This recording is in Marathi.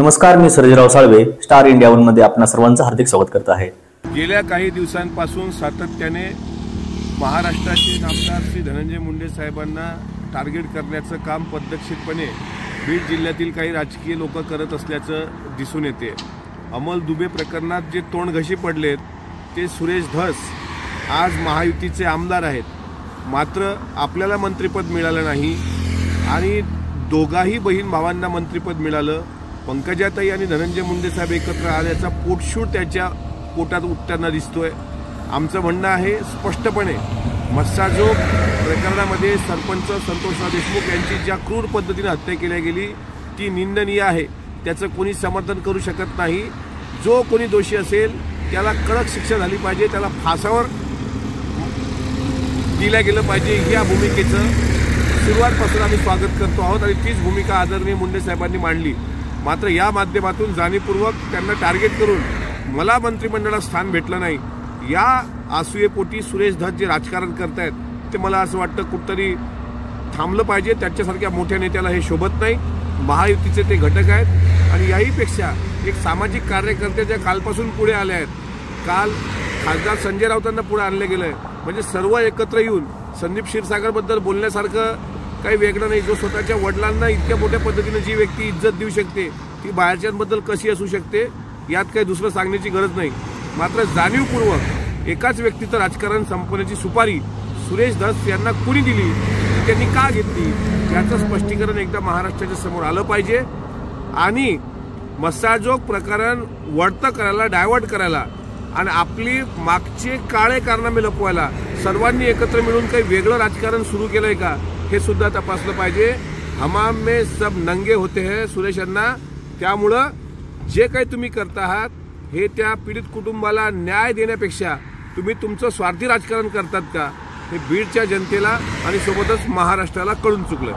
नमस्कार, मी Sarjerao Salve star India one मध्ये आपणा सर्वांचं हार्दिक स्वागत करत आहे। गेल्या काही दिवसांपासून सातत्याने महाराष्ट्राचे आमदार श्री धनंजय मुंडे साहेबांना टार्गेट करण्याचं काम पद्धतशीरपणे बीड जिल्ह्यातील काही राजकीय लोक करत असल्याचं दिसून येते। अमल दुबे प्रकरणात जे तोंडघशी पडलेत ते सुरेश धस आज महायुतीचे आमदार आहेत, मात्र आपल्याला मंत्रिपद मिळालं नाही आणि दोघाही बहीण भावांना मंत्रिपद मिळालं। पंकजाताई आणि धनंजय मुंडे साहेब एकत्र आल्याचा पोटशूळ त्याच्या पोटात उठताना दिसतोय। आमचं म्हणणं आहे स्पष्टपणे, मस्साजोग प्रकरणामध्ये सरपंच संतोषराव देशमुख यांची ज्या क्रूर पद्धतीने हत्या केली गेली ती निंदनीय आहे, त्याचं कोणी समर्थन करू शकत नाही। जो कोणी दोषी असेल त्याला कडक शिक्षा झाली पाहिजे, त्याला फासावर दिल्या गेलं पाहिजे, या भूमिकेचं सुरुवातपासून आम्ही स्वागत करतो आहोत आणि तीच भूमिका आदरणीय मुंडे साहेबांनी मांडली। मात्र या माध्यमातून जाणीवपूर्वक त्यांना टार्गेट करून मला मंत्रिमंडळात स्थान भेटलं नाही या आसूयेपोटी सुरेश धस जे राजकारण करतायत ते मला असं वाटतं कुठतरी थांबलं पाहिजे। त्यांच्यासारख्या मोठ्या नेत्याला हे शोभत नाही। महायुतीचे ते घटक आहेत आणि याहीपेक्षा एक सामाजिक कार्यकर्ते ज्या कालपासून पुढे आले आहेत, काल खासदार संजय राऊतांना पुढे आणलं गेलं आहे, म्हणजे सर्व एकत्र येऊन संदीप क्षीरसागरबद्दल बोलण्यासारखं काही वेगळं नाही। जो स्वतःच्या वडिलांना इतक्या मोठ्या पद्धतीने जी व्यक्ती इज्जत देऊ शकते ती बाहेरच्यांबद्दल कशी असू शकते, यात काही दुसरं सांगण्याची गरज नाही। मात्र जाणीवपूर्वक एकाच व्यक्तीचं राजकारण संपवण्याची सुपारी सुरेश धस यांना कुणी दिली, त्यांनी का घेतली, याचं स्पष्टीकरण एकदा महाराष्ट्राच्या समोर आलं पाहिजे आणि मस्साजोग प्रकरण वळतं करायला, डायव्हर्ट करायला आणि आपली मागचे काळे कारनामे लपवायला सर्वांनी एकत्र मिळून काही वेगळं राजकारण सुरू केलंय का हे सुद्धा तपासलं पाहिजे। हमाम में सब नंगे होते हैं सुरेश अण्णा, त्यामुळं जे काही तुम्ही करता आहात हे त्या पीडित कुटुंबाला न्याय देण्यापेक्षा तुम्ही तुमचं स्वार्थी राजकारण करतात का, हे बीडच्या जनतेला आणि सोबतच महाराष्ट्राला कळून चुकलं।